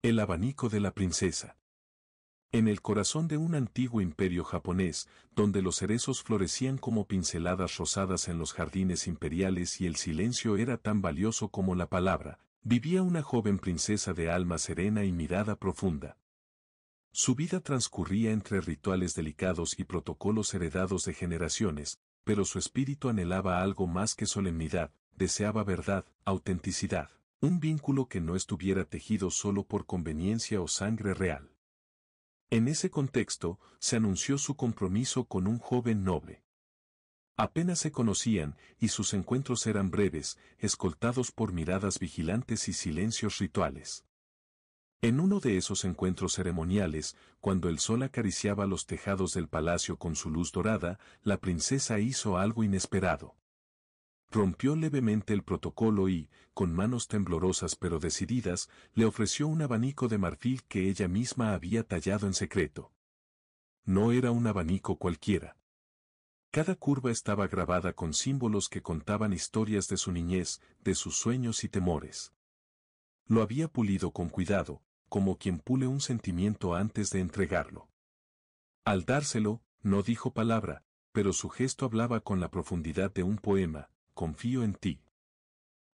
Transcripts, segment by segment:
El abanico de la princesa. En el corazón de un antiguo imperio japonés, donde los cerezos florecían como pinceladas rosadas en los jardines imperiales y el silencio era tan valioso como la palabra, vivía una joven princesa de alma serena y mirada profunda. Su vida transcurría entre rituales delicados y protocolos heredados de generaciones, pero su espíritu anhelaba algo más que solemnidad, deseaba verdad, autenticidad, un vínculo que no estuviera tejido solo por conveniencia o sangre real. En ese contexto, se anunció su compromiso con un joven noble. Apenas se conocían, y sus encuentros eran breves, escoltados por miradas vigilantes y silencios rituales. En uno de esos encuentros ceremoniales, cuando el sol acariciaba los tejados del palacio con su luz dorada, la princesa hizo algo inesperado. Rompió levemente el protocolo y, con manos temblorosas pero decididas, le ofreció un abanico de marfil que ella misma había tallado en secreto. No era un abanico cualquiera. Cada curva estaba grabada con símbolos que contaban historias de su niñez, de sus sueños y temores. Lo había pulido con cuidado, como quien pule un sentimiento antes de entregarlo. Al dárselo, no dijo palabra, pero su gesto hablaba con la profundidad de un poema: confío en ti.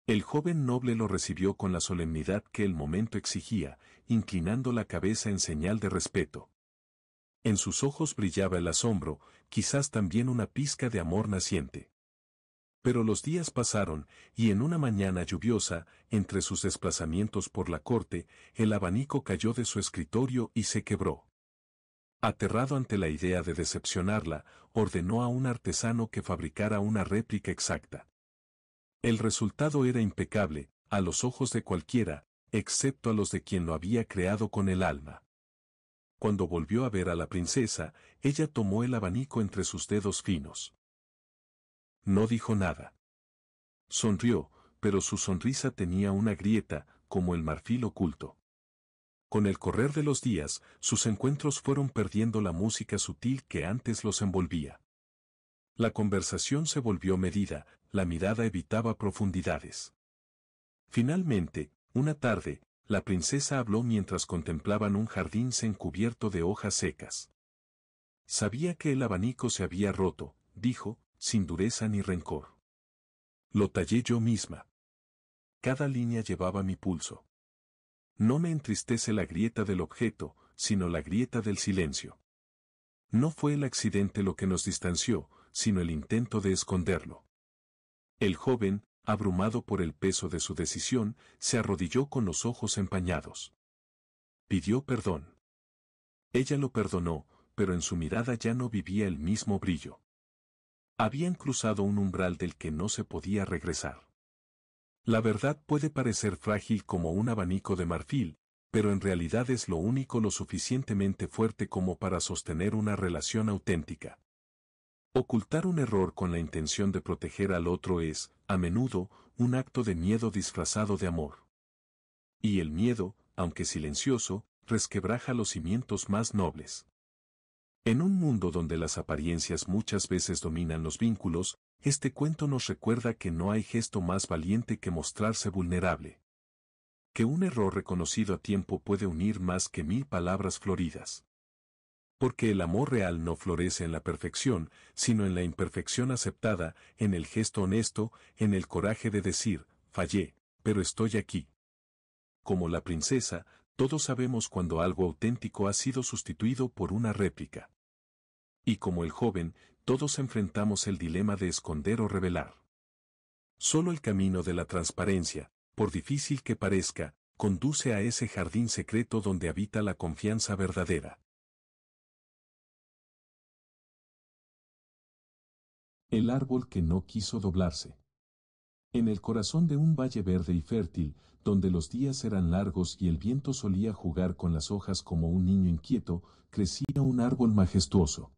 El joven noble lo recibió con la solemnidad que el momento exigía, inclinando la cabeza en señal de respeto. En sus ojos brillaba el asombro, quizás también una pizca de amor naciente. Pero los días pasaron, y en una mañana lluviosa, entre sus desplazamientos por la corte, el abanico cayó de su escritorio y se quebró. Aterrado ante la idea de decepcionarla, ordenó a un artesano que fabricara una réplica exacta. El resultado era impecable, a los ojos de cualquiera, excepto a los de quien lo había creado con el alma. Cuando volvió a ver a la princesa, ella tomó el abanico entre sus dedos finos. No dijo nada. Sonrió, pero su sonrisa tenía una grieta, como el marfil oculto. Con el correr de los días, sus encuentros fueron perdiendo la música sutil que antes los envolvía. La conversación se volvió medida, la mirada evitaba profundidades. Finalmente, una tarde, la princesa habló mientras contemplaban un jardín cubierto de hojas secas. Sabía que el abanico se había roto, dijo, sin dureza ni rencor. Lo tallé yo misma. Cada línea llevaba mi pulso. No me entristece la grieta del objeto, sino la grieta del silencio. No fue el accidente lo que nos distanció, sino el intento de esconderlo. El joven, abrumado por el peso de su decisión, se arrodilló con los ojos empañados. Pidió perdón. Ella lo perdonó, pero en su mirada ya no vivía el mismo brillo. Habían cruzado un umbral del que no se podía regresar. La verdad puede parecer frágil como un abanico de marfil, pero en realidad es lo único lo suficientemente fuerte como para sostener una relación auténtica. Ocultar un error con la intención de proteger al otro es, a menudo, un acto de miedo disfrazado de amor. Y el miedo, aunque silencioso, resquebraja los cimientos más nobles. En un mundo donde las apariencias muchas veces dominan los vínculos, este cuento nos recuerda que no hay gesto más valiente que mostrarse vulnerable. Que un error reconocido a tiempo puede unir más que 1000 palabras floridas. Porque el amor real no florece en la perfección, sino en la imperfección aceptada, en el gesto honesto, en el coraje de decir, fallé, pero estoy aquí. Como la princesa, todos sabemos cuando algo auténtico ha sido sustituido por una réplica. Y como el joven, todos enfrentamos el dilema de esconder o revelar. Solo el camino de la transparencia, por difícil que parezca, conduce a ese jardín secreto donde habita la confianza verdadera. El árbol que no quiso doblarse. En el corazón de un valle verde y fértil, donde los días eran largos y el viento solía jugar con las hojas como un niño inquieto, crecía un árbol majestuoso.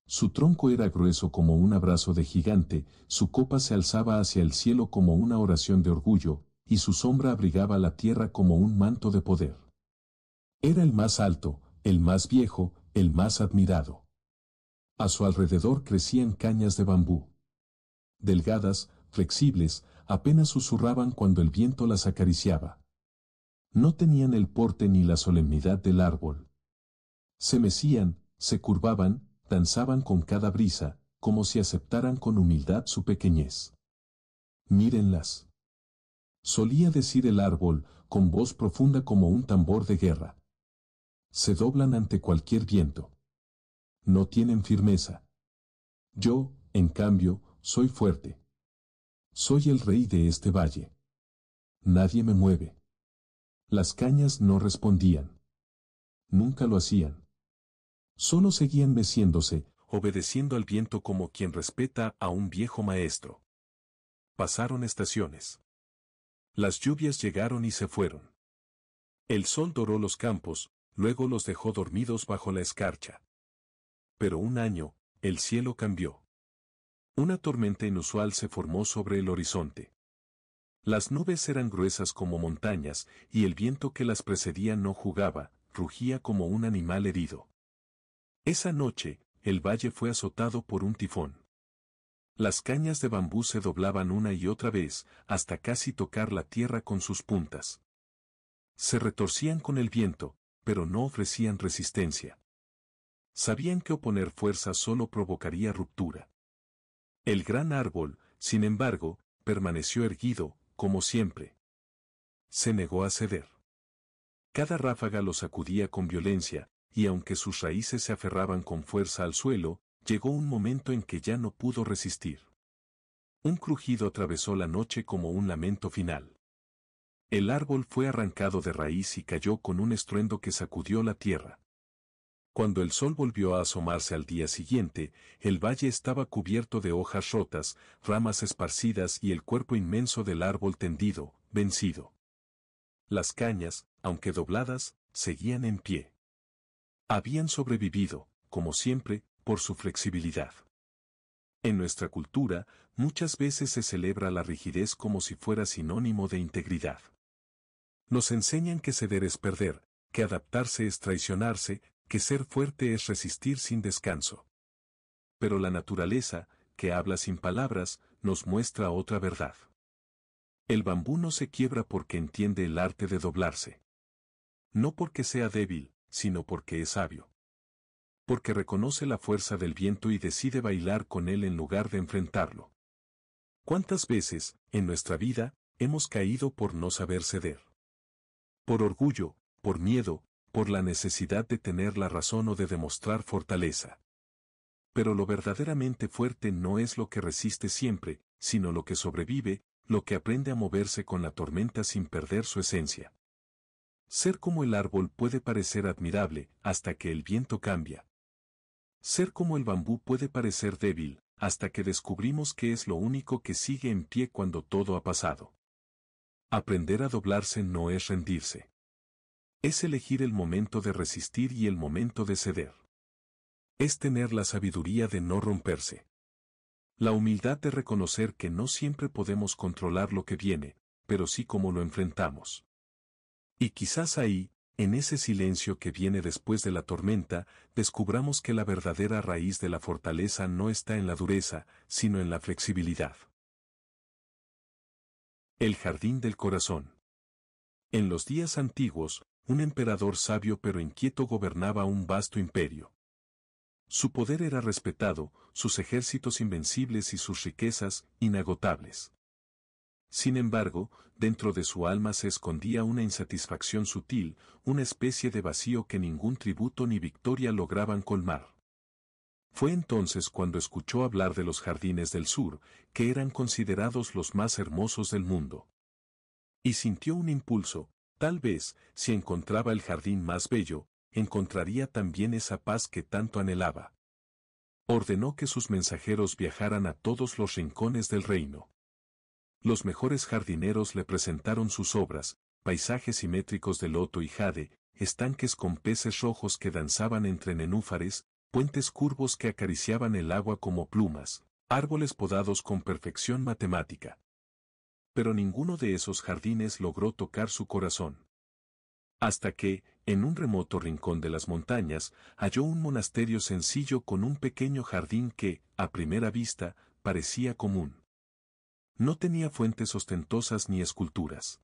Su tronco era grueso como un abrazo de gigante, su copa se alzaba hacia el cielo como una oración de orgullo, y su sombra abrigaba la tierra como un manto de poder. Era el más alto, el más viejo, el más admirado. A su alrededor crecían cañas de bambú. Delgadas, flexibles, apenas susurraban cuando el viento las acariciaba. No tenían el porte ni la solemnidad del árbol. Se mecían, se curvaban, danzaban con cada brisa, como si aceptaran con humildad su pequeñez. Mírenlas. Solía decir el árbol, con voz profunda como un tambor de guerra. Se doblan ante cualquier viento. No tienen firmeza. Yo, en cambio, soy fuerte. Soy el rey de este valle. Nadie me mueve. Las cañas no respondían. Nunca lo hacían. Solo seguían meciéndose, obedeciendo al viento como quien respeta a un viejo maestro. Pasaron estaciones. Las lluvias llegaron y se fueron. El sol doró los campos, luego los dejó dormidos bajo la escarcha. Pero un año, el cielo cambió. Una tormenta inusual se formó sobre el horizonte. Las nubes eran gruesas como montañas, y el viento que las precedía no jugaba, rugía como un animal herido. Esa noche, el valle fue azotado por un tifón. Las cañas de bambú se doblaban una y otra vez, hasta casi tocar la tierra con sus puntas. Se retorcían con el viento, pero no ofrecían resistencia. Sabían que oponer fuerza solo provocaría ruptura. El gran árbol, sin embargo, permaneció erguido, como siempre. Se negó a ceder. Cada ráfaga lo sacudía con violencia, y aunque sus raíces se aferraban con fuerza al suelo, llegó un momento en que ya no pudo resistir. Un crujido atravesó la noche como un lamento final. El árbol fue arrancado de raíz y cayó con un estruendo que sacudió la tierra. Cuando el sol volvió a asomarse al día siguiente, el valle estaba cubierto de hojas rotas, ramas esparcidas y el cuerpo inmenso del árbol tendido, vencido. Las cañas, aunque dobladas, seguían en pie. Habían sobrevivido, como siempre, por su flexibilidad. En nuestra cultura, muchas veces se celebra la rigidez como si fuera sinónimo de integridad. Nos enseñan que ceder es perder, que adaptarse es traicionarse, que ser fuerte es resistir sin descanso. Pero la naturaleza, que habla sin palabras, nos muestra otra verdad. El bambú no se quiebra porque entiende el arte de doblarse. No porque sea débil, sino porque es sabio. Porque reconoce la fuerza del viento y decide bailar con él en lugar de enfrentarlo. ¿Cuántas veces, en nuestra vida, hemos caído por no saber ceder? Por orgullo, por miedo, por la necesidad de tener la razón o de demostrar fortaleza. Pero lo verdaderamente fuerte no es lo que resiste siempre, sino lo que sobrevive, lo que aprende a moverse con la tormenta sin perder su esencia. Ser como el árbol puede parecer admirable, hasta que el viento cambia. Ser como el bambú puede parecer débil, hasta que descubrimos que es lo único que sigue en pie cuando todo ha pasado. Aprender a doblarse no es rendirse. Es elegir el momento de resistir y el momento de ceder. Es tener la sabiduría de no romperse. La humildad de reconocer que no siempre podemos controlar lo que viene, pero sí cómo lo enfrentamos. Y quizás ahí, en ese silencio que viene después de la tormenta, descubramos que la verdadera raíz de la fortaleza no está en la dureza, sino en la flexibilidad. El jardín del corazón. En los días antiguos, un emperador sabio pero inquieto gobernaba un vasto imperio. Su poder era respetado, sus ejércitos invencibles y sus riquezas inagotables. Sin embargo, dentro de su alma se escondía una insatisfacción sutil, una especie de vacío que ningún tributo ni victoria lograban colmar. Fue entonces cuando escuchó hablar de los jardines del sur, que eran considerados los más hermosos del mundo. Y sintió un impulso, tal vez, si encontraba el jardín más bello, encontraría también esa paz que tanto anhelaba. Ordenó que sus mensajeros viajaran a todos los rincones del reino. Los mejores jardineros le presentaron sus obras, paisajes simétricos de loto y jade, estanques con peces rojos que danzaban entre nenúfares, puentes curvos que acariciaban el agua como plumas, árboles podados con perfección matemática. Pero ninguno de esos jardines logró tocar su corazón. Hasta que, en un remoto rincón de las montañas, halló un monasterio sencillo con un pequeño jardín que, a primera vista, parecía común. No tenía fuentes ostentosas ni esculturas.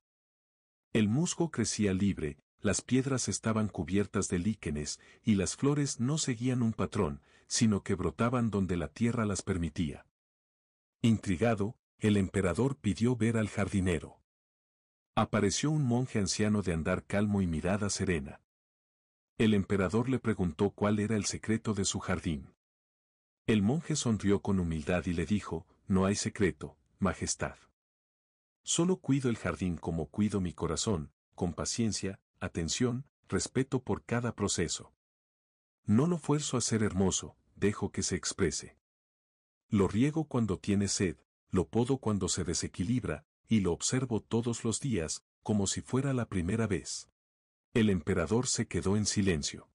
El musgo crecía libre, las piedras estaban cubiertas de líquenes, y las flores no seguían un patrón, sino que brotaban donde la tierra las permitía. Intrigado, el emperador pidió ver al jardinero. Apareció un monje anciano de andar calmo y mirada serena. El emperador le preguntó cuál era el secreto de su jardín. El monje sonrió con humildad y le dijo, no hay secreto, Majestad. Solo cuido el jardín como cuido mi corazón, con paciencia, atención, respeto por cada proceso. No lo fuerzo a ser hermoso, dejo que se exprese. Lo riego cuando tiene sed, lo podo cuando se desequilibra, y lo observo todos los días, como si fuera la primera vez. El emperador se quedó en silencio.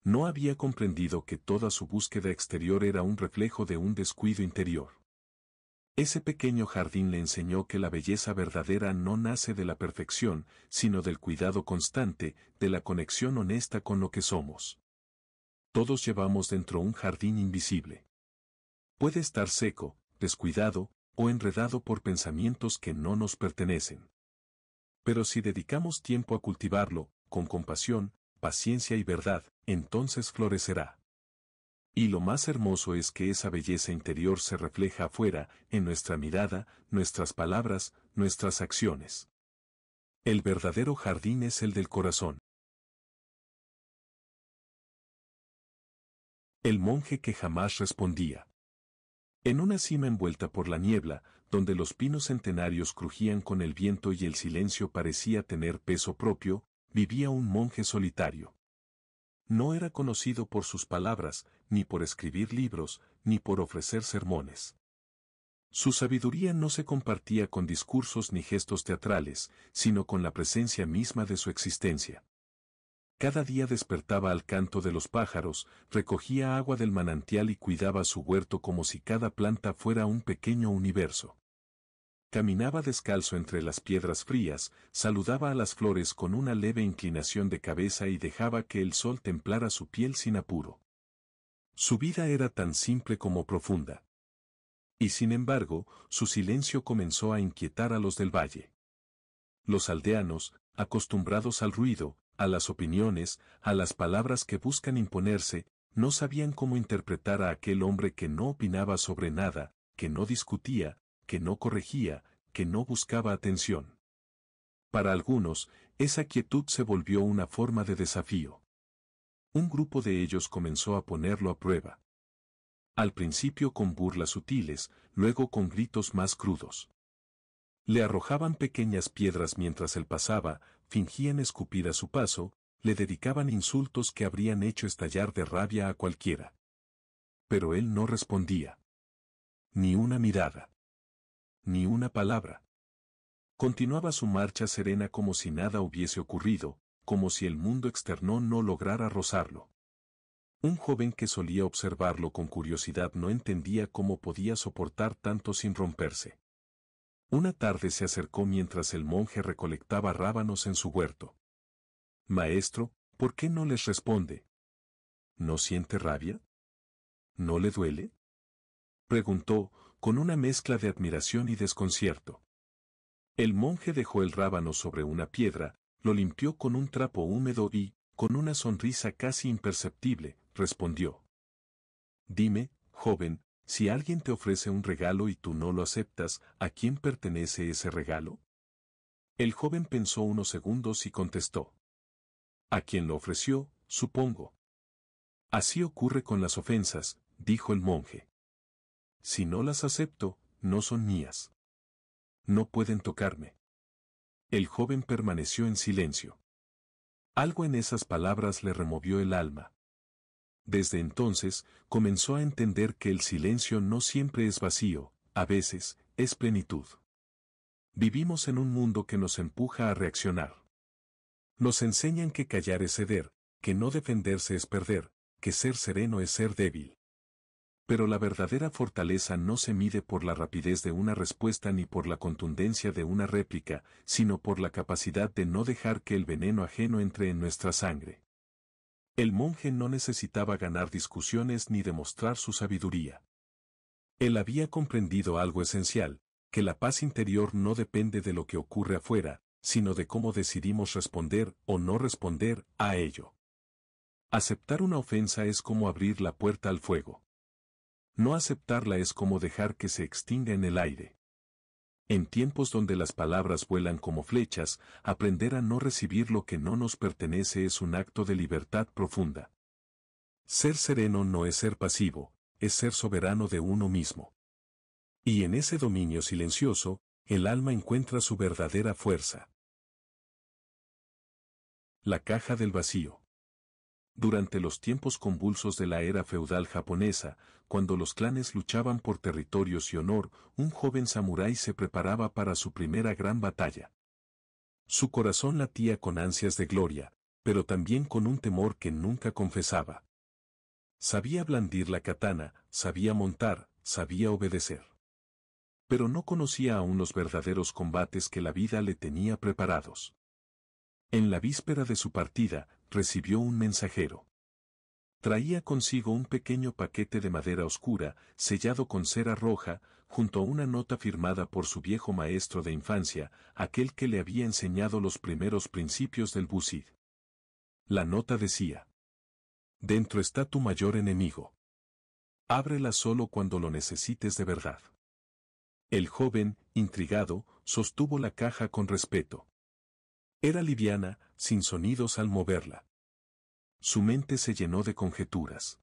No había comprendido que toda su búsqueda exterior era un reflejo de un descuido interior. Ese pequeño jardín le enseñó que la belleza verdadera no nace de la perfección, sino del cuidado constante, de la conexión honesta con lo que somos. Todos llevamos dentro un jardín invisible. Puede estar seco, descuidado, o enredado por pensamientos que no nos pertenecen. Pero si dedicamos tiempo a cultivarlo, con compasión, paciencia y verdad, entonces florecerá. Y lo más hermoso es que esa belleza interior se refleja afuera, en nuestra mirada, nuestras palabras, nuestras acciones. El verdadero jardín es el del corazón. El monje que jamás respondía. En una cima envuelta por la niebla, donde los pinos centenarios crujían con el viento y el silencio parecía tener peso propio, vivía un monje solitario. No era conocido por sus palabras, ni por escribir libros, ni por ofrecer sermones. Su sabiduría no se compartía con discursos ni gestos teatrales, sino con la presencia misma de su existencia. Cada día despertaba al canto de los pájaros, recogía agua del manantial y cuidaba su huerto como si cada planta fuera un pequeño universo. Caminaba descalzo entre las piedras frías, saludaba a las flores con una leve inclinación de cabeza y dejaba que el sol templara su piel sin apuro. Su vida era tan simple como profunda. Y sin embargo, su silencio comenzó a inquietar a los del valle. Los aldeanos, acostumbrados al ruido, a las opiniones, a las palabras que buscan imponerse, no sabían cómo interpretar a aquel hombre que no opinaba sobre nada, que no discutía, que no corregía, que no buscaba atención. Para algunos, esa quietud se volvió una forma de desafío. Un grupo de ellos comenzó a ponerlo a prueba. Al principio con burlas sutiles, luego con gritos más crudos. Le arrojaban pequeñas piedras mientras él pasaba, fingían escupir a su paso, le dedicaban insultos que habrían hecho estallar de rabia a cualquiera. Pero él no respondía. Ni una mirada. Ni una palabra. Continuaba su marcha serena como si nada hubiese ocurrido, como si el mundo externo no lograra rozarlo. Un joven que solía observarlo con curiosidad no entendía cómo podía soportar tanto sin romperse. Una tarde se acercó mientras el monje recolectaba rábanos en su huerto. Maestro, ¿por qué no les responde? ¿No siente rabia? ¿No le duele? Preguntó, con una mezcla de admiración y desconcierto. El monje dejó el rábano sobre una piedra, lo limpió con un trapo húmedo y, con una sonrisa casi imperceptible, respondió. Dime, joven, si alguien te ofrece un regalo y tú no lo aceptas, ¿a quién pertenece ese regalo? El joven pensó unos segundos y contestó. A quien lo ofreció, supongo. Así ocurre con las ofensas, dijo el monje. Si no las acepto, no son mías. No pueden tocarme. El joven permaneció en silencio. Algo en esas palabras le removió el alma. Desde entonces, comenzó a entender que el silencio no siempre es vacío, a veces, es plenitud. Vivimos en un mundo que nos empuja a reaccionar. Nos enseñan que callar es ceder, que no defenderse es perder, que ser sereno es ser débil. Pero la verdadera fortaleza no se mide por la rapidez de una respuesta ni por la contundencia de una réplica, sino por la capacidad de no dejar que el veneno ajeno entre en nuestra sangre. El monje no necesitaba ganar discusiones ni demostrar su sabiduría. Él había comprendido algo esencial, que la paz interior no depende de lo que ocurre afuera, sino de cómo decidimos responder o no responder a ello. Aceptar una ofensa es como abrir la puerta al fuego. No aceptarla es como dejar que se extinga en el aire. En tiempos donde las palabras vuelan como flechas, aprender a no recibir lo que no nos pertenece es un acto de libertad profunda. Ser sereno no es ser pasivo, es ser soberano de uno mismo. Y en ese dominio silencioso, el alma encuentra su verdadera fuerza. La caja del vacío. Durante los tiempos convulsos de la era feudal japonesa, cuando los clanes luchaban por territorios y honor, un joven samurái se preparaba para su primera gran batalla. Su corazón latía con ansias de gloria, pero también con un temor que nunca confesaba. Sabía blandir la katana, sabía montar, sabía obedecer. Pero no conocía aún los verdaderos combates que la vida le tenía preparados. En la víspera de su partida, recibió un mensajero. Traía consigo un pequeño paquete de madera oscura, sellado con cera roja, junto a una nota firmada por su viejo maestro de infancia, aquel que le había enseñado los primeros principios del Busid. La nota decía: «Dentro está tu mayor enemigo. Ábrela solo cuando lo necesites de verdad». El joven, intrigado, sostuvo la caja con respeto. Era liviana, sin sonidos al moverla. Su mente se llenó de conjeturas.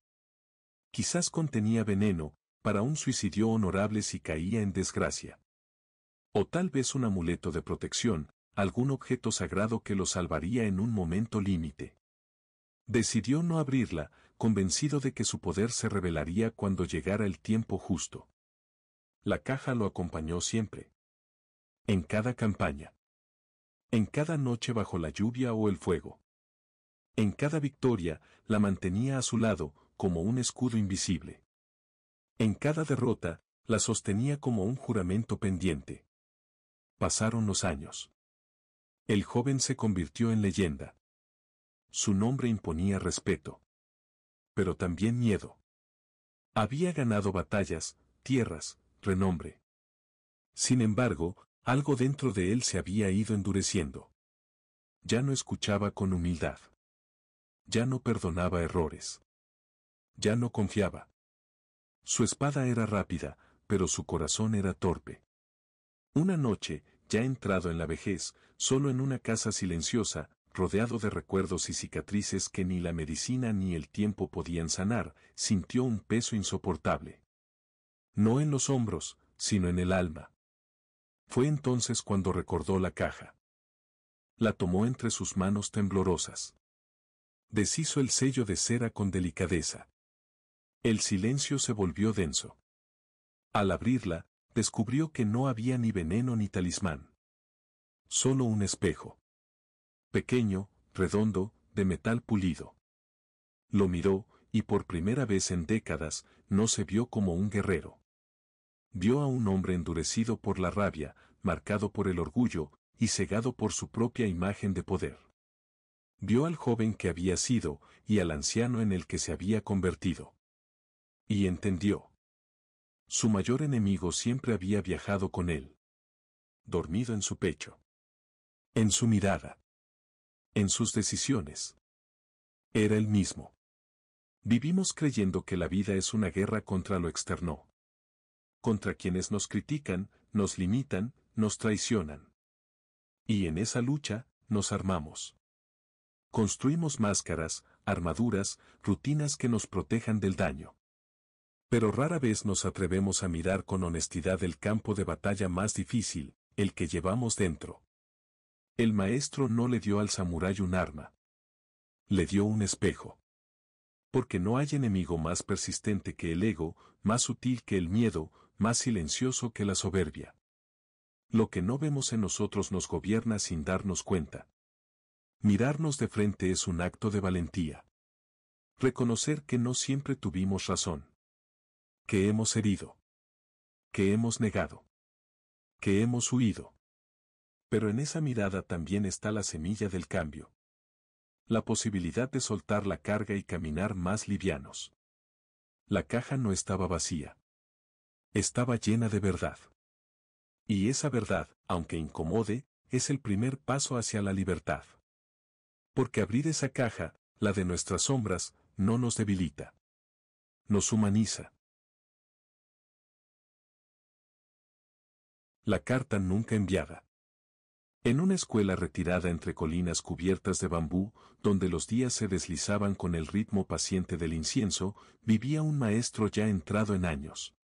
Quizás contenía veneno, para un suicidio honorable si caía en desgracia. O tal vez un amuleto de protección, algún objeto sagrado que lo salvaría en un momento límite. Decidió no abrirla, convencido de que su poder se revelaría cuando llegara el tiempo justo. La caja lo acompañó siempre. En cada campaña. En cada noche bajo la lluvia o el fuego. En cada victoria, la mantenía a su lado, como un escudo invisible. En cada derrota, la sostenía como un juramento pendiente. Pasaron los años. El joven se convirtió en leyenda. Su nombre imponía respeto. Pero también miedo. Había ganado batallas, tierras, renombre. Sin embargo, algo dentro de él se había ido endureciendo. Ya no escuchaba con humildad. Ya no perdonaba errores. Ya no confiaba. Su espada era rápida, pero su corazón era torpe. Una noche, ya entrado en la vejez, solo en una casa silenciosa, rodeado de recuerdos y cicatrices que ni la medicina ni el tiempo podían sanar, sintió un peso insoportable. No en los hombros, sino en el alma. Fue entonces cuando recordó la caja. La tomó entre sus manos temblorosas. Deshizo el sello de cera con delicadeza. El silencio se volvió denso. Al abrirla, descubrió que no había ni veneno ni talismán. Solo un espejo. Pequeño, redondo, de metal pulido. Lo miró, y por primera vez en décadas, no se vio como un guerrero. Vio a un hombre endurecido por la rabia, marcado por el orgullo, y cegado por su propia imagen de poder. Vio al joven que había sido, y al anciano en el que se había convertido. Y entendió. Su mayor enemigo siempre había viajado con él. Dormido en su pecho. En su mirada. En sus decisiones. Era el mismo. Vivimos creyendo que la vida es una guerra contra lo externo. Contra quienes nos critican, nos limitan, nos traicionan. Y en esa lucha, nos armamos. Construimos máscaras, armaduras, rutinas que nos protejan del daño. Pero rara vez nos atrevemos a mirar con honestidad el campo de batalla más difícil, el que llevamos dentro. El maestro no le dio al samurái un arma. Le dio un espejo. Porque no hay enemigo más persistente que el ego, más sutil que el miedo, más silencioso que la soberbia. Lo que no vemos en nosotros nos gobierna sin darnos cuenta. Mirarnos de frente es un acto de valentía. Reconocer que no siempre tuvimos razón. Que hemos herido. Que hemos negado. Que hemos huido. Pero en esa mirada también está la semilla del cambio. La posibilidad de soltar la carga y caminar más livianos. La caja no estaba vacía. Estaba llena de verdad. Y esa verdad, aunque incomode, es el primer paso hacia la libertad. Porque abrir esa caja, la de nuestras sombras, no nos debilita. Nos humaniza. La carta nunca enviada. En una escuela retirada entre colinas cubiertas de bambú, donde los días se deslizaban con el ritmo paciente del incienso, vivía un maestro ya entrado en años.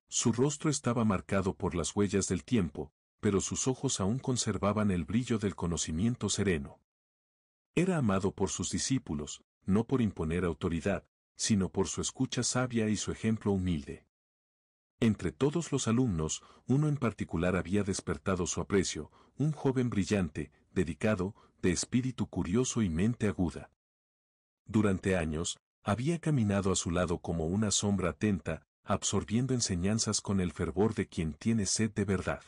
Su rostro estaba marcado por las huellas del tiempo, pero sus ojos aún conservaban el brillo del conocimiento sereno. Era amado por sus discípulos, no por imponer autoridad, sino por su escucha sabia y su ejemplo humilde. Entre todos los alumnos, uno en particular había despertado su aprecio, un joven brillante, dedicado, de espíritu curioso y mente aguda. Durante años, había caminado a su lado como una sombra atenta, absorbiendo enseñanzas con el fervor de quien tiene sed de verdad.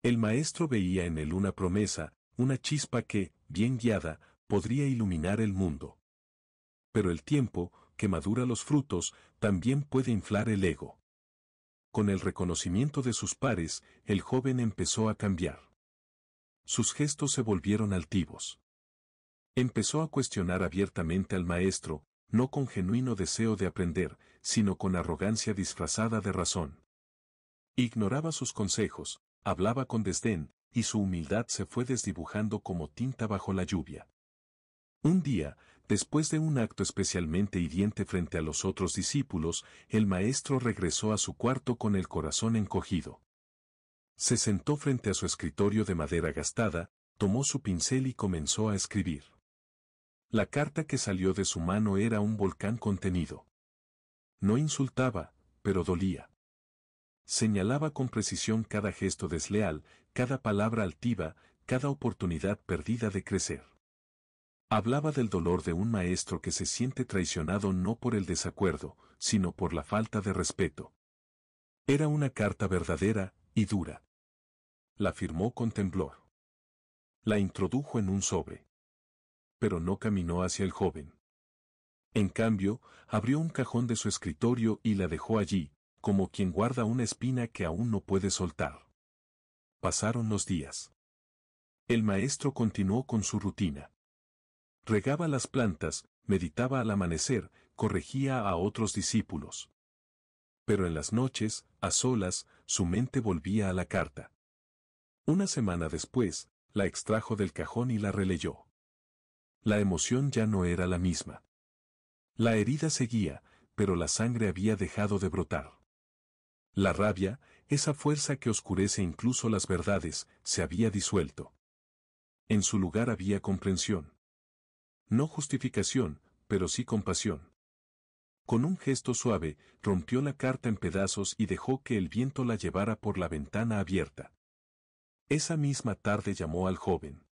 El maestro veía en él una promesa, una chispa que, bien guiada, podría iluminar el mundo. Pero el tiempo, que madura los frutos, también puede inflar el ego. Con el reconocimiento de sus pares, el joven empezó a cambiar. Sus gestos se volvieron altivos. Empezó a cuestionar abiertamente al maestro, no con genuino deseo de aprender, sino con arrogancia disfrazada de razón. Ignoraba sus consejos, hablaba con desdén, y su humildad se fue desdibujando como tinta bajo la lluvia. Un día, después de un acto especialmente hiriente frente a los otros discípulos, el maestro regresó a su cuarto con el corazón encogido. Se sentó frente a su escritorio de madera gastada, tomó su pincel y comenzó a escribir. La carta que salió de su mano era un volcán contenido. No insultaba, pero dolía. Señalaba con precisión cada gesto desleal, cada palabra altiva, cada oportunidad perdida de crecer. Hablaba del dolor de un maestro que se siente traicionado no por el desacuerdo, sino por la falta de respeto. Era una carta verdadera y dura. La firmó con temblor. La introdujo en un sobre. Pero no caminó hacia el joven. En cambio, abrió un cajón de su escritorio y la dejó allí, como quien guarda una espina que aún no puede soltar. Pasaron los días. El maestro continuó con su rutina. Regaba las plantas, meditaba al amanecer, corregía a otros discípulos. Pero en las noches, a solas, su mente volvía a la carta. Una semana después, la extrajo del cajón y la releyó. La emoción ya no era la misma. La herida seguía, pero la sangre había dejado de brotar. La rabia, esa fuerza que oscurece incluso las verdades, se había disuelto. En su lugar había comprensión. No justificación, pero sí compasión. Con un gesto suave, rompió la carta en pedazos y dejó que el viento la llevara por la ventana abierta. Esa misma tarde llamó al joven.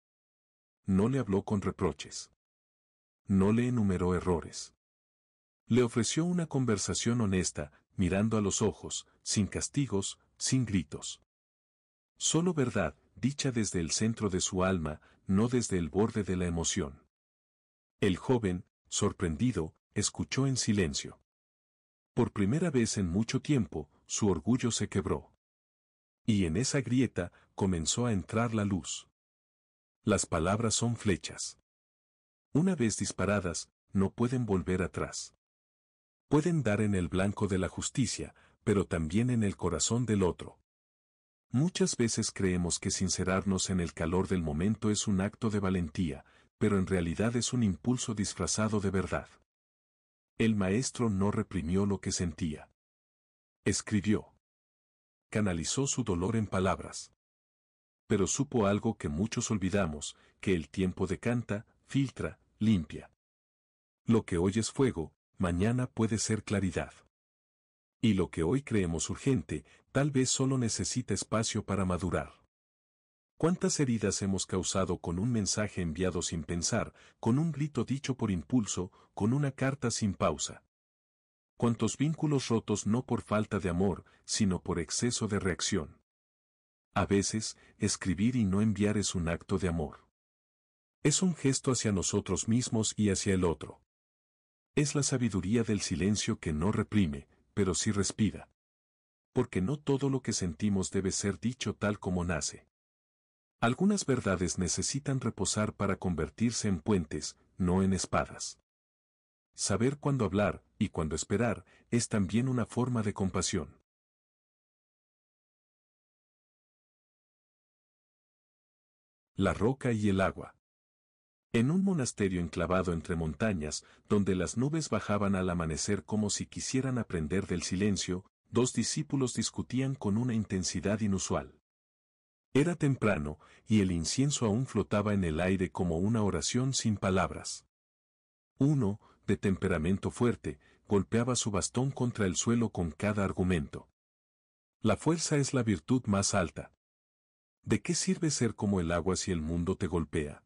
No le habló con reproches. No le enumeró errores. Le ofreció una conversación honesta, mirando a los ojos, sin castigos, sin gritos. Solo verdad, dicha desde el centro de su alma, no desde el borde de la emoción. El joven, sorprendido, escuchó en silencio. Por primera vez en mucho tiempo, su orgullo se quebró. Y en esa grieta comenzó a entrar la luz. Las palabras son flechas. Una vez disparadas, no pueden volver atrás. Pueden dar en el blanco de la justicia, pero también en el corazón del otro. Muchas veces creemos que sincerarnos en el calor del momento es un acto de valentía, pero en realidad es un impulso disfrazado de verdad. El maestro no reprimió lo que sentía. Escribió. Canalizó su dolor en palabras. Pero supo algo que muchos olvidamos, que el tiempo decanta, filtra, limpia. Lo que hoy es fuego, mañana puede ser claridad. Y lo que hoy creemos urgente, tal vez solo necesita espacio para madurar. ¿Cuántas heridas hemos causado con un mensaje enviado sin pensar, con un grito dicho por impulso, con una carta sin pausa? ¿Cuántos vínculos rotos no por falta de amor, sino por exceso de reacción? A veces, escribir y no enviar es un acto de amor. Es un gesto hacia nosotros mismos y hacia el otro. Es la sabiduría del silencio que no reprime, pero sí respira. Porque no todo lo que sentimos debe ser dicho tal como nace. Algunas verdades necesitan reposar para convertirse en puentes, no en espadas. Saber cuándo hablar y cuándo esperar es también una forma de compasión. La roca y el agua. En un monasterio enclavado entre montañas, donde las nubes bajaban al amanecer como si quisieran aprender del silencio, dos discípulos discutían con una intensidad inusual. Era temprano, y el incienso aún flotaba en el aire como una oración sin palabras. Uno, de temperamento fuerte, golpeaba su bastón contra el suelo con cada argumento. La fuerza es la virtud más alta. ¿De qué sirve ser como el agua si el mundo te golpea?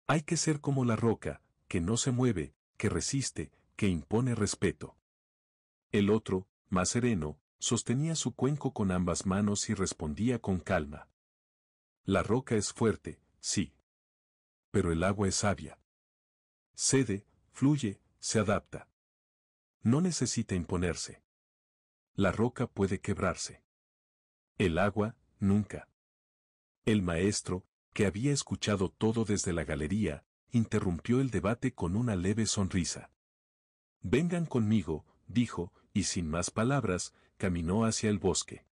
Hay que ser como la roca, que no se mueve, que resiste, que impone respeto. El otro, más sereno, sostenía su cuenco con ambas manos y respondía con calma. La roca es fuerte, sí. Pero el agua es sabia. Cede, fluye, se adapta. No necesita imponerse. La roca puede quebrarse. El agua, nunca. El maestro, que había escuchado todo desde la galería, interrumpió el debate con una leve sonrisa. Vengan conmigo, dijo, y sin más palabras, caminó hacia el bosque.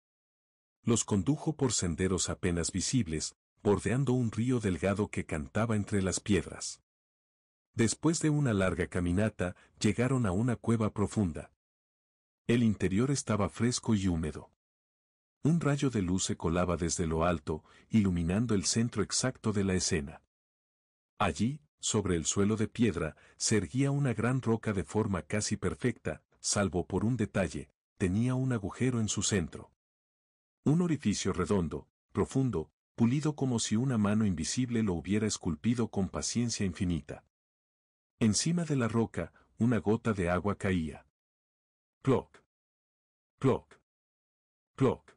Los condujo por senderos apenas visibles, bordeando un río delgado que cantaba entre las piedras. Después de una larga caminata, llegaron a una cueva profunda. El interior estaba fresco y húmedo. Un rayo de luz se colaba desde lo alto, iluminando el centro exacto de la escena. Allí, sobre el suelo de piedra, se erguía una gran roca de forma casi perfecta, salvo por un detalle, tenía un agujero en su centro. Un orificio redondo, profundo, pulido como si una mano invisible lo hubiera esculpido con paciencia infinita. Encima de la roca, una gota de agua caía. Ploc. Ploc. Ploc.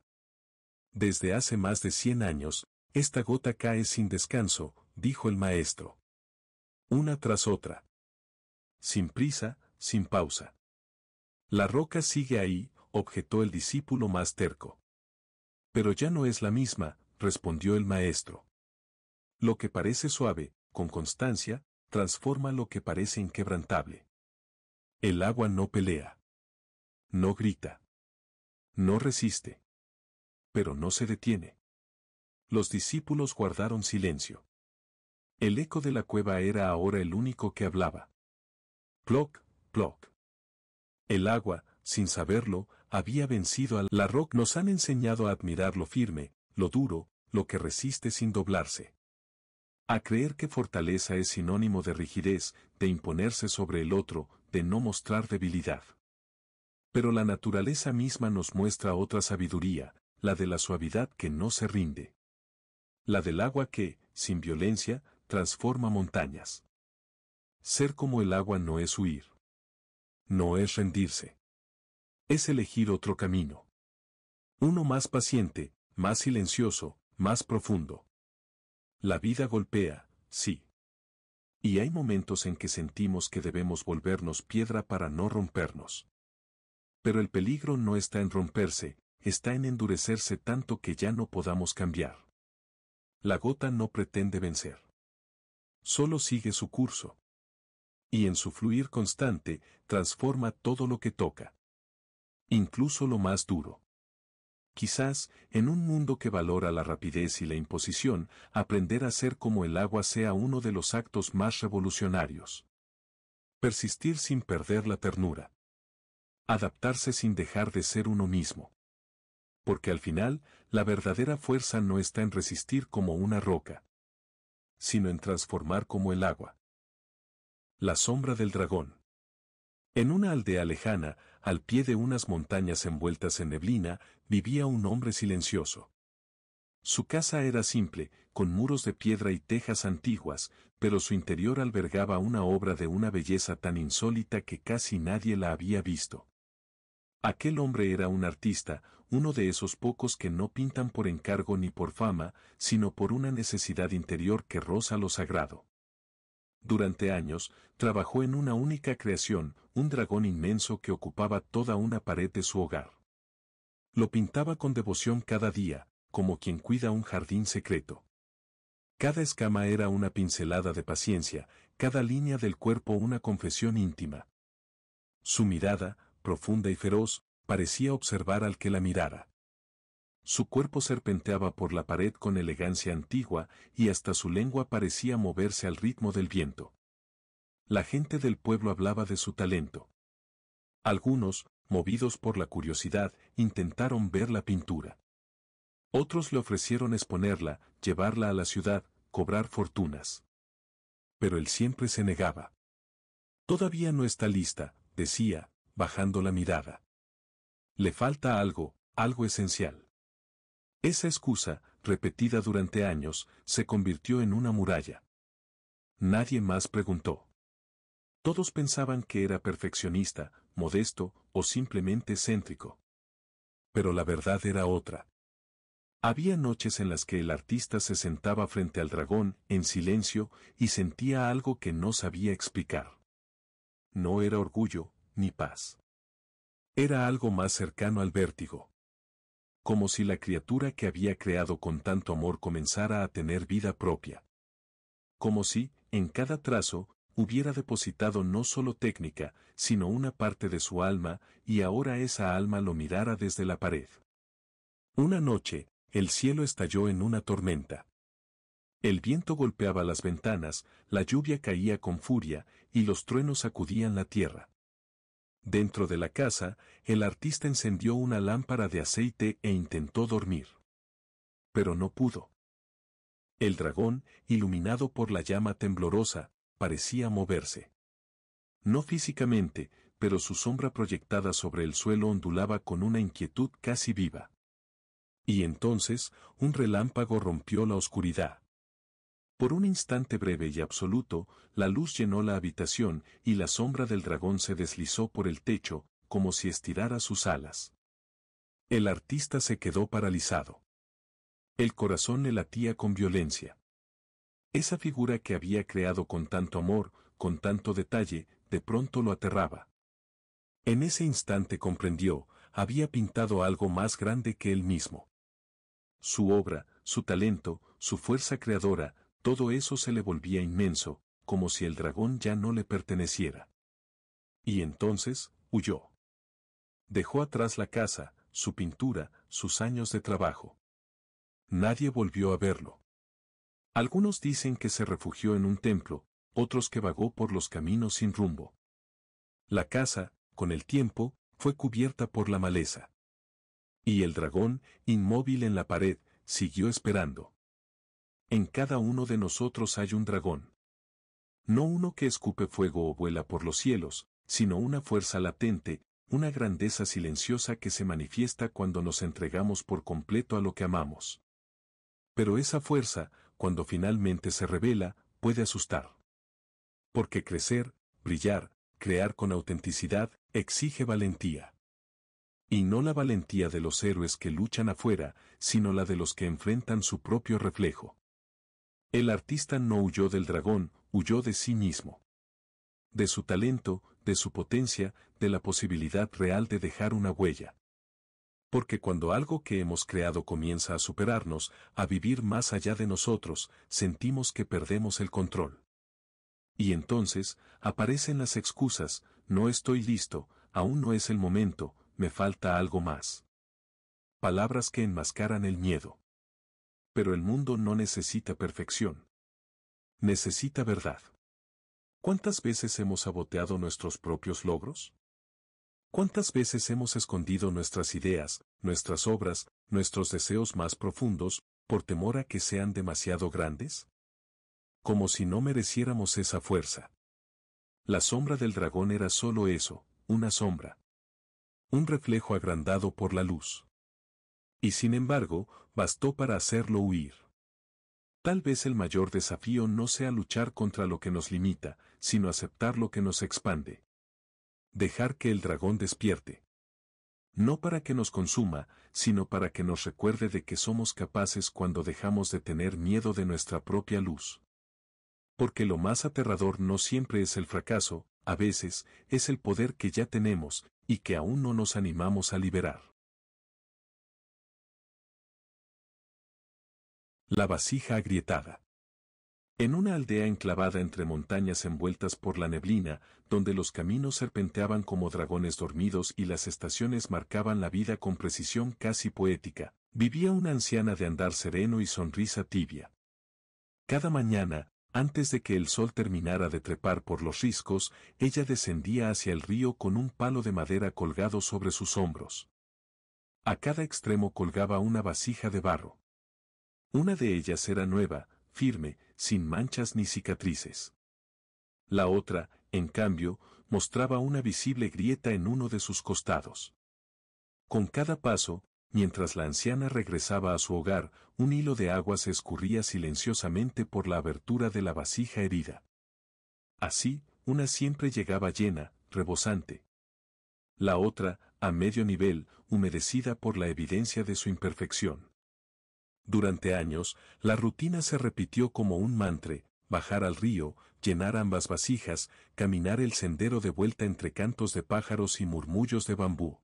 Desde hace más de 100 años, esta gota cae sin descanso, dijo el maestro. Una tras otra. Sin prisa, sin pausa. La roca sigue ahí, objetó el discípulo más terco. Pero ya no es la misma, respondió el maestro. Lo que parece suave, con constancia, transforma lo que parece inquebrantable. El agua no pelea. No grita. No resiste. Pero no se detiene. Los discípulos guardaron silencio. El eco de la cueva era ahora el único que hablaba. Ploc, ploc. El agua, sin saberlo, había vencido a la roca. Nos han enseñado a admirar lo firme, lo duro, lo que resiste sin doblarse. A creer que fortaleza es sinónimo de rigidez, de imponerse sobre el otro, de no mostrar debilidad. Pero la naturaleza misma nos muestra otra sabiduría, la de la suavidad que no se rinde. La del agua que, sin violencia, transforma montañas. Ser como el agua no es huir. No es rendirse. Es elegir otro camino. Uno más paciente, más silencioso, más profundo. La vida golpea, sí. Y hay momentos en que sentimos que debemos volvernos piedra para no rompernos. Pero el peligro no está en romperse, está en endurecerse tanto que ya no podamos cambiar. La gota no pretende vencer. Solo sigue su curso. Y en su fluir constante, transforma todo lo que toca. Incluso lo más duro. Quizás, en un mundo que valora la rapidez y la imposición, aprender a ser como el agua sea uno de los actos más revolucionarios. Persistir sin perder la ternura. Adaptarse sin dejar de ser uno mismo. Porque al final, la verdadera fuerza no está en resistir como una roca, sino en transformar como el agua. La sombra del dragón. En una aldea lejana, al pie de unas montañas envueltas en neblina, vivía un hombre silencioso. Su casa era simple, con muros de piedra y tejas antiguas, pero su interior albergaba una obra de una belleza tan insólita que casi nadie la había visto. Aquel hombre era un artista, uno de esos pocos que no pintan por encargo ni por fama, sino por una necesidad interior que roza lo sagrado. Durante años, trabajó en una única creación, un dragón inmenso que ocupaba toda una pared de su hogar. Lo pintaba con devoción cada día, como quien cuida un jardín secreto. Cada escama era una pincelada de paciencia, cada línea del cuerpo una confesión íntima. Su mirada, profunda y feroz, parecía observar al que la mirara. Su cuerpo serpenteaba por la pared con elegancia antigua y hasta su lengua parecía moverse al ritmo del viento. La gente del pueblo hablaba de su talento. Algunos, movidos por la curiosidad, intentaron ver la pintura. Otros le ofrecieron exponerla, llevarla a la ciudad, cobrar fortunas. Pero él siempre se negaba. Todavía no está lista, decía, bajando la mirada. Le falta algo, algo esencial. Esa excusa, repetida durante años, se convirtió en una muralla. Nadie más preguntó. Todos pensaban que era perfeccionista, modesto o simplemente excéntrico. Pero la verdad era otra. Había noches en las que el artista se sentaba frente al dragón, en silencio, y sentía algo que no sabía explicar. No era orgullo, ni paz. Era algo más cercano al vértigo. Como si la criatura que había creado con tanto amor comenzara a tener vida propia. Como si, en cada trazo, hubiera depositado no solo técnica, sino una parte de su alma, y ahora esa alma lo mirara desde la pared. Una noche, el cielo estalló en una tormenta. El viento golpeaba las ventanas, la lluvia caía con furia, y los truenos sacudían la tierra. Dentro de la casa, el artista encendió una lámpara de aceite e intentó dormir. Pero no pudo. El dragón, iluminado por la llama temblorosa, parecía moverse. No físicamente, pero su sombra proyectada sobre el suelo ondulaba con una inquietud casi viva. Y entonces, un relámpago rompió la oscuridad. Por un instante breve y absoluto, la luz llenó la habitación y la sombra del dragón se deslizó por el techo, como si estirara sus alas. El artista se quedó paralizado. El corazón le latía con violencia. Esa figura que había creado con tanto amor, con tanto detalle, de pronto lo aterraba. En ese instante comprendió, había pintado algo más grande que él mismo. Su obra, su talento, su fuerza creadora, todo eso se le volvía inmenso, como si el dragón ya no le perteneciera. Y entonces, huyó. Dejó atrás la casa, su pintura, sus años de trabajo. Nadie volvió a verlo. Algunos dicen que se refugió en un templo, otros que vagó por los caminos sin rumbo. La casa, con el tiempo, fue cubierta por la maleza. Y el dragón, inmóvil en la pared, siguió esperando. En cada uno de nosotros hay un dragón. No uno que escupe fuego o vuela por los cielos, sino una fuerza latente, una grandeza silenciosa que se manifiesta cuando nos entregamos por completo a lo que amamos. Pero esa fuerza, cuando finalmente se revela, puede asustar. Porque crecer, brillar, crear con autenticidad, exige valentía. Y no la valentía de los héroes que luchan afuera, sino la de los que enfrentan su propio reflejo. El artista no huyó del dragón, huyó de sí mismo. De su talento, de su potencia, de la posibilidad real de dejar una huella. Porque cuando algo que hemos creado comienza a superarnos, a vivir más allá de nosotros, sentimos que perdemos el control. Y entonces, aparecen las excusas, no estoy listo, aún no es el momento, me falta algo más. Palabras que enmascaran el miedo. Pero el mundo no necesita perfección. Necesita verdad. ¿Cuántas veces hemos saboteado nuestros propios logros? ¿Cuántas veces hemos escondido nuestras ideas, nuestras obras, nuestros deseos más profundos, por temor a que sean demasiado grandes? Como si no mereciéramos esa fuerza. La sombra del dragón era solo eso, una sombra. Un reflejo agrandado por la luz. Y sin embargo, bastó para hacerlo huir. Tal vez el mayor desafío no sea luchar contra lo que nos limita, sino aceptar lo que nos expande. Dejar que el dragón despierte. No para que nos consuma, sino para que nos recuerde de que somos capaces cuando dejamos de tener miedo de nuestra propia luz. Porque lo más aterrador no siempre es el fracaso, a veces, es el poder que ya tenemos, y que aún no nos animamos a liberar. La vasija agrietada. En una aldea enclavada entre montañas envueltas por la neblina, donde los caminos serpenteaban como dragones dormidos y las estaciones marcaban la vida con precisión casi poética, vivía una anciana de andar sereno y sonrisa tibia. Cada mañana, antes de que el sol terminara de trepar por los riscos, ella descendía hacia el río con un palo de madera colgado sobre sus hombros. A cada extremo colgaba una vasija de barro. Una de ellas era nueva, firme, sin manchas ni cicatrices. La otra, en cambio, mostraba una visible grieta en uno de sus costados. Con cada paso, mientras la anciana regresaba a su hogar, un hilo de agua se escurría silenciosamente por la abertura de la vasija herida. Así, una siempre llegaba llena, rebosante. La otra, a medio nivel, humedecida por la evidencia de su imperfección. Durante años, la rutina se repitió como un mantra: bajar al río, llenar ambas vasijas, caminar el sendero de vuelta entre cantos de pájaros y murmullos de bambú.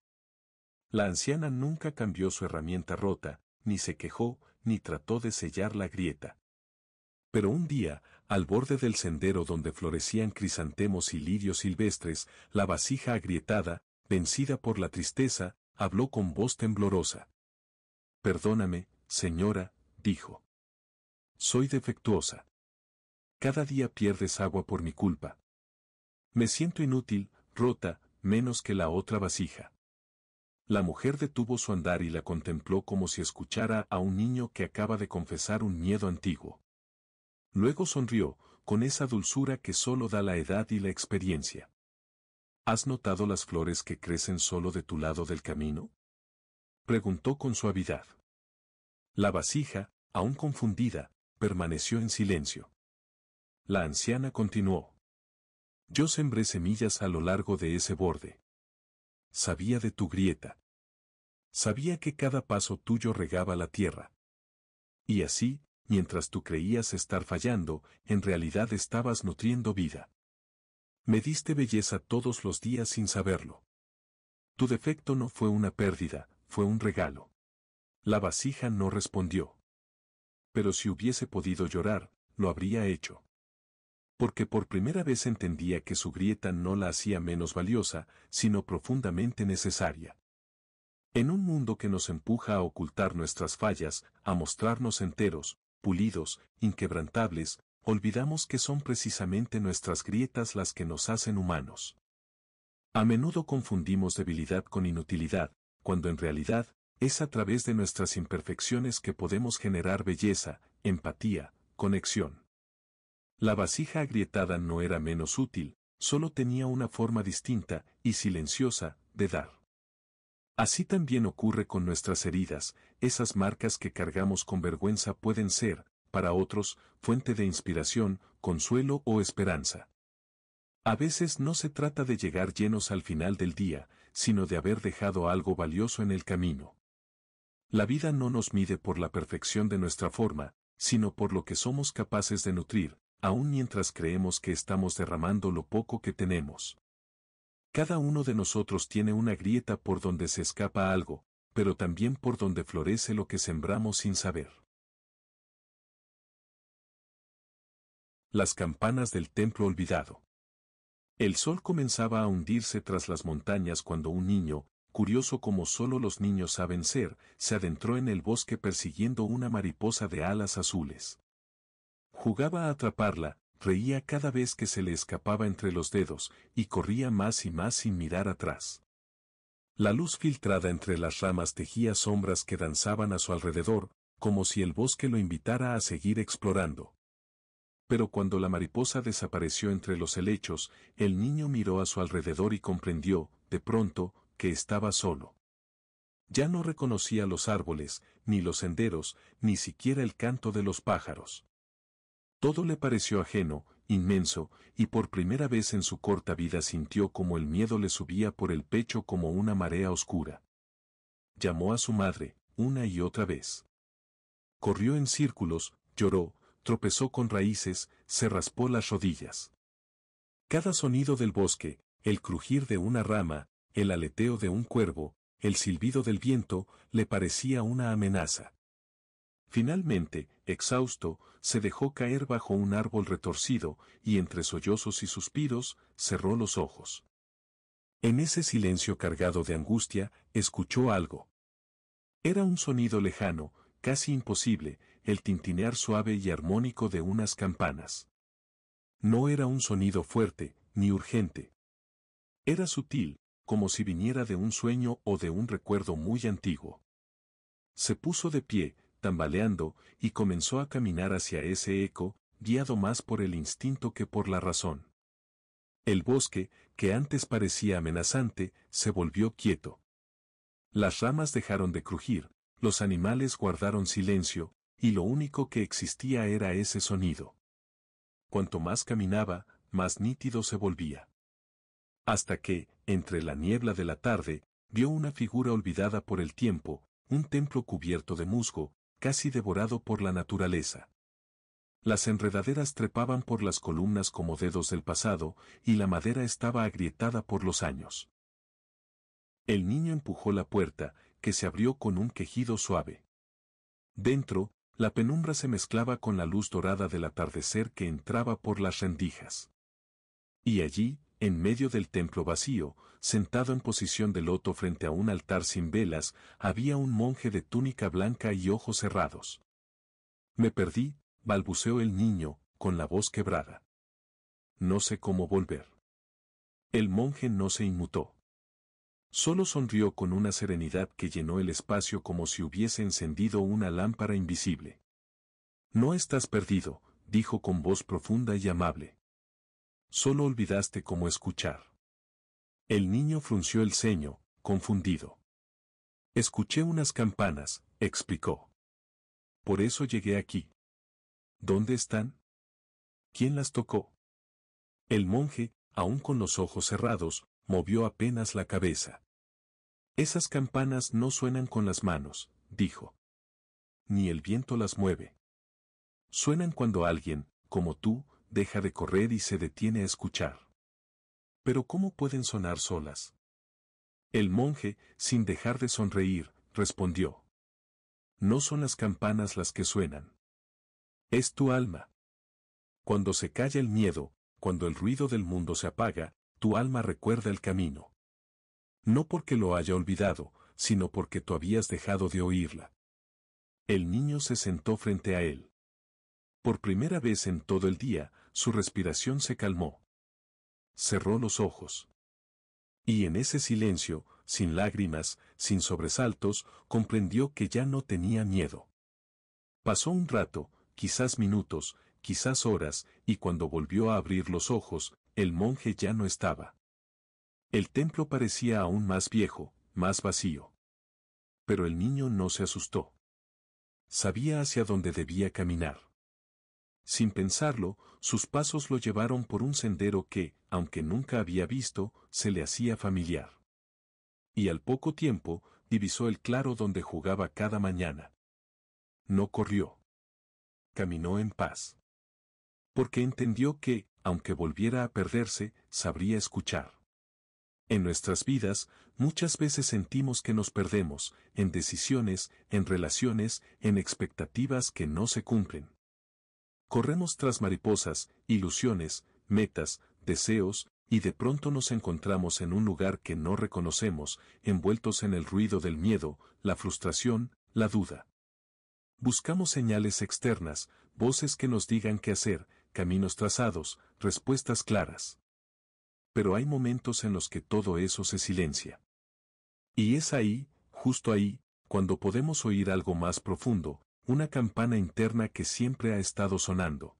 La anciana nunca cambió su herramienta rota, ni se quejó, ni trató de sellar la grieta. Pero un día, al borde del sendero donde florecían crisantemos y lirios silvestres, la vasija agrietada, vencida por la tristeza, habló con voz temblorosa. «Perdóname, señora», dijo. «Soy defectuosa. Cada día pierdes agua por mi culpa. Me siento inútil, rota, menos que la otra vasija». La mujer detuvo su andar y la contempló como si escuchara a un niño que acaba de confesar un miedo antiguo. Luego sonrió, con esa dulzura que solo da la edad y la experiencia. «¿Has notado las flores que crecen solo de tu lado del camino?», preguntó con suavidad. La vasija, aún confundida, permaneció en silencio. La anciana continuó. «Yo sembré semillas a lo largo de ese borde. Sabía de tu grieta. Sabía que cada paso tuyo regaba la tierra. Y así, mientras tú creías estar fallando, en realidad estabas nutriendo vida. Me diste belleza todos los días sin saberlo. Tu defecto no fue una pérdida, fue un regalo». La vasija no respondió. Pero si hubiese podido llorar, lo habría hecho. Porque por primera vez entendía que su grieta no la hacía menos valiosa, sino profundamente necesaria. En un mundo que nos empuja a ocultar nuestras fallas, a mostrarnos enteros, pulidos, inquebrantables, olvidamos que son precisamente nuestras grietas las que nos hacen humanos. A menudo confundimos debilidad con inutilidad, cuando en realidad, es a través de nuestras imperfecciones que podemos generar belleza, empatía, conexión. La vasija agrietada no era menos útil, solo tenía una forma distinta y silenciosa de dar. Así también ocurre con nuestras heridas. Esas marcas que cargamos con vergüenza pueden ser, para otros, fuente de inspiración, consuelo o esperanza. A veces no se trata de llegar llenos al final del día, sino de haber dejado algo valioso en el camino. La vida no nos mide por la perfección de nuestra forma, sino por lo que somos capaces de nutrir, aun mientras creemos que estamos derramando lo poco que tenemos. Cada uno de nosotros tiene una grieta por donde se escapa algo, pero también por donde florece lo que sembramos sin saber. Las campanas del templo olvidado. El sol comenzaba a hundirse tras las montañas cuando un niño, curioso como solo los niños saben ser, se adentró en el bosque persiguiendo una mariposa de alas azules. Jugaba a atraparla, reía cada vez que se le escapaba entre los dedos, y corría más y más sin mirar atrás. La luz filtrada entre las ramas tejía sombras que danzaban a su alrededor, como si el bosque lo invitara a seguir explorando. Pero cuando la mariposa desapareció entre los helechos, el niño miró a su alrededor y comprendió, de pronto, que estaba solo. Ya no reconocía los árboles, ni los senderos, ni siquiera el canto de los pájaros. Todo le pareció ajeno, inmenso, y por primera vez en su corta vida sintió como el miedo le subía por el pecho como una marea oscura. Llamó a su madre, una y otra vez. Corrió en círculos, lloró, tropezó con raíces, se raspó las rodillas. Cada sonido del bosque, el crujir de una rama, el aleteo de un cuervo, el silbido del viento, le parecía una amenaza. Finalmente, exhausto, se dejó caer bajo un árbol retorcido, y entre sollozos y suspiros, cerró los ojos. En ese silencio cargado de angustia, escuchó algo. Era un sonido lejano, casi imposible, el tintinear suave y armónico de unas campanas. No era un sonido fuerte, ni urgente. Era sutil, como si viniera de un sueño o de un recuerdo muy antiguo. Se puso de pie, tambaleando, y comenzó a caminar hacia ese eco, guiado más por el instinto que por la razón. El bosque, que antes parecía amenazante, se volvió quieto. Las ramas dejaron de crujir, los animales guardaron silencio, y lo único que existía era ese sonido. Cuanto más caminaba, más nítido se volvía. Hasta que, entre la niebla de la tarde, vio una figura olvidada por el tiempo, un templo cubierto de musgo, casi devorado por la naturaleza. Las enredaderas trepaban por las columnas como dedos del pasado, y la madera estaba agrietada por los años. El niño empujó la puerta, que se abrió con un quejido suave. Dentro, la penumbra se mezclaba con la luz dorada del atardecer que entraba por las rendijas. Y allí, en medio del templo vacío, sentado en posición de loto frente a un altar sin velas, había un monje de túnica blanca y ojos cerrados. Me perdí, balbuceó el niño, con la voz quebrada. No sé cómo volver. El monje no se inmutó. Solo sonrió con una serenidad que llenó el espacio como si hubiese encendido una lámpara invisible. No estás perdido, dijo con voz profunda y amable. Solo olvidaste cómo escuchar. El niño frunció el ceño, confundido. Escuché unas campanas, explicó. Por eso llegué aquí. ¿Dónde están? ¿Quién las tocó? El monje, aún con los ojos cerrados, movió apenas la cabeza. Esas campanas no suenan con las manos, dijo. Ni el viento las mueve. Suenan cuando alguien, como tú, deja de correr y se detiene a escuchar. Pero ¿cómo pueden sonar solas? El monje, sin dejar de sonreír, respondió. No son las campanas las que suenan. Es tu alma. Cuando se calla el miedo, cuando el ruido del mundo se apaga, tu alma recuerda el camino. No porque lo haya olvidado, sino porque tú habías dejado de oírla. El niño se sentó frente a él. Por primera vez en todo el día, su respiración se calmó. Cerró los ojos. Y en ese silencio, sin lágrimas, sin sobresaltos, comprendió que ya no tenía miedo. Pasó un rato, quizás minutos, quizás horas, y cuando volvió a abrir los ojos, el monje ya no estaba. El templo parecía aún más viejo, más vacío. Pero el niño no se asustó. Sabía hacia dónde debía caminar. Sin pensarlo, sus pasos lo llevaron por un sendero que, aunque nunca había visto, se le hacía familiar. Y al poco tiempo, divisó el claro donde jugaba cada mañana. No corrió. Caminó en paz. Porque entendió que, aunque volviera a perderse, sabría escuchar. En nuestras vidas, muchas veces sentimos que nos perdemos, en decisiones, en relaciones, en expectativas que no se cumplen. Corremos tras mariposas, ilusiones, metas, deseos, y de pronto nos encontramos en un lugar que no reconocemos, envueltos en el ruido del miedo, la frustración, la duda. Buscamos señales externas, voces que nos digan qué hacer, caminos trazados, respuestas claras. Pero hay momentos en los que todo eso se silencia. Y es ahí, justo ahí, cuando podemos oír algo más profundo, una campana interna que siempre ha estado sonando.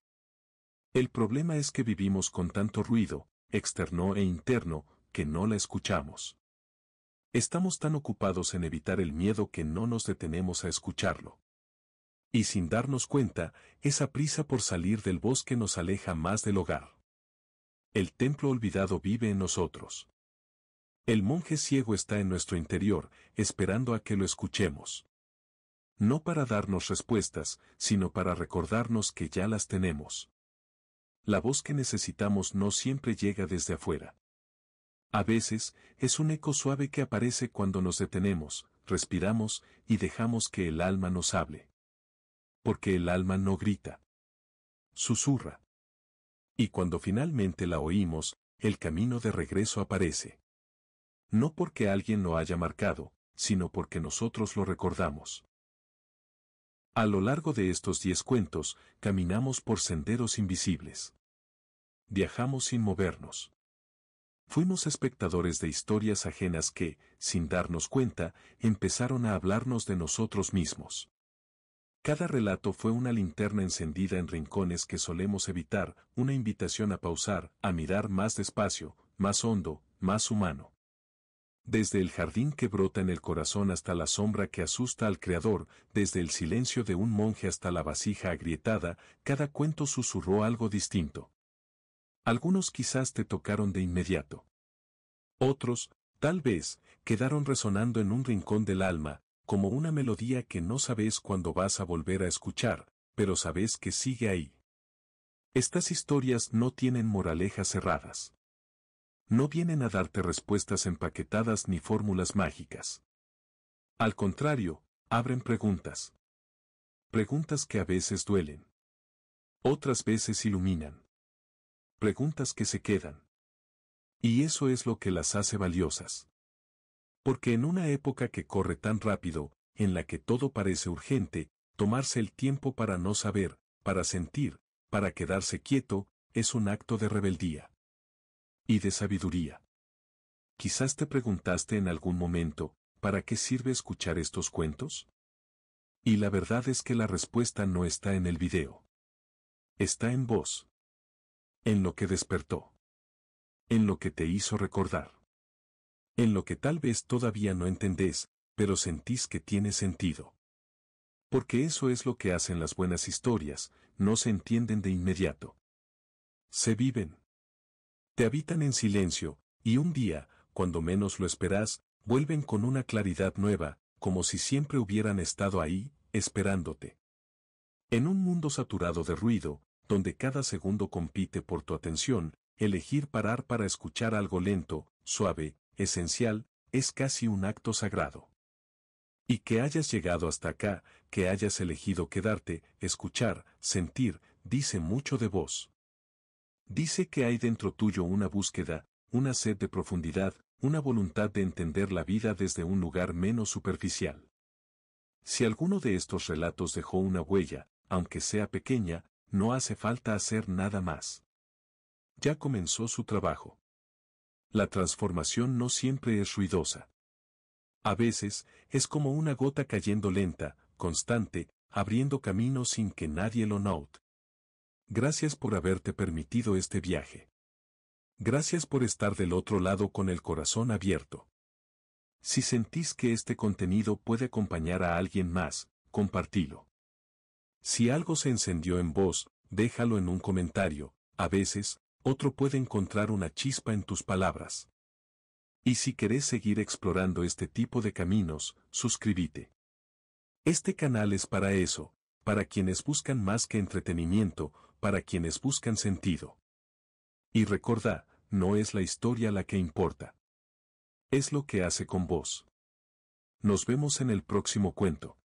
El problema es que vivimos con tanto ruido, externo e interno, que no la escuchamos. Estamos tan ocupados en evitar el miedo que no nos detenemos a escucharlo. Y sin darnos cuenta, esa prisa por salir del bosque nos aleja más del hogar. El templo olvidado vive en nosotros. El monje ciego está en nuestro interior, esperando a que lo escuchemos. No para darnos respuestas, sino para recordarnos que ya las tenemos. La voz que necesitamos no siempre llega desde afuera. A veces, es un eco suave que aparece cuando nos detenemos, respiramos y dejamos que el alma nos hable. porque el alma no grita. Susurra. Y cuando finalmente la oímos, el camino de regreso aparece. No porque alguien lo haya marcado, sino porque nosotros lo recordamos. A lo largo de estos 10 cuentos, caminamos por senderos invisibles. Viajamos sin movernos. Fuimos espectadores de historias ajenas que, sin darnos cuenta, empezaron a hablarnos de nosotros mismos. Cada relato fue una linterna encendida en rincones que solemos evitar, una invitación a pausar, a mirar más despacio, más hondo, más humano. Desde el jardín que brota en el corazón hasta la sombra que asusta al creador, desde el silencio de un monje hasta la vasija agrietada, cada cuento susurró algo distinto. Algunos quizás te tocaron de inmediato. Otros, tal vez, quedaron resonando en un rincón del alma, como una melodía que no sabes cuándo vas a volver a escuchar, pero sabes que sigue ahí. Estas historias no tienen moralejas cerradas. No vienen a darte respuestas empaquetadas ni fórmulas mágicas. Al contrario, abren preguntas. Preguntas que a veces duelen. Otras veces iluminan. Preguntas que se quedan. Y eso es lo que las hace valiosas. Porque en una época que corre tan rápido, en la que todo parece urgente, tomarse el tiempo para no saber, para sentir, para quedarse quieto, es un acto de rebeldía. Y de sabiduría. Quizás te preguntaste en algún momento, ¿para qué sirve escuchar estos cuentos? Y la verdad es que la respuesta no está en el video. Está en vos. En lo que despertó. En lo que te hizo recordar. En lo que tal vez todavía no entendés, pero sentís que tiene sentido. Porque eso es lo que hacen las buenas historias, no se entienden de inmediato. Se viven. Te habitan en silencio, y un día, cuando menos lo esperás, vuelven con una claridad nueva, como si siempre hubieran estado ahí, esperándote. En un mundo saturado de ruido, donde cada segundo compite por tu atención, elegir parar para escuchar algo lento, suave, esencial, es casi un acto sagrado. Y que hayas llegado hasta acá, que hayas elegido quedarte, escuchar, sentir, dice mucho de vos. Dice que hay dentro tuyo una búsqueda, una sed de profundidad, una voluntad de entender la vida desde un lugar menos superficial. Si alguno de estos relatos dejó una huella, aunque sea pequeña, no hace falta hacer nada más. Ya comenzó su trabajo. La transformación no siempre es ruidosa. A veces, es como una gota cayendo lenta, constante, abriendo camino sin que nadie lo note. Gracias por haberte permitido este viaje. Gracias por estar del otro lado con el corazón abierto. Si sentís que este contenido puede acompañar a alguien más, compartilo. Si algo se encendió en vos, déjalo en un comentario, a veces, otro puede encontrar una chispa en tus palabras. Y si querés seguir explorando este tipo de caminos, suscríbete. Este canal es para eso, para quienes buscan más que entretenimiento, para quienes buscan sentido. Y recordá, no es la historia la que importa. Es lo que hace con vos. Nos vemos en el próximo cuento.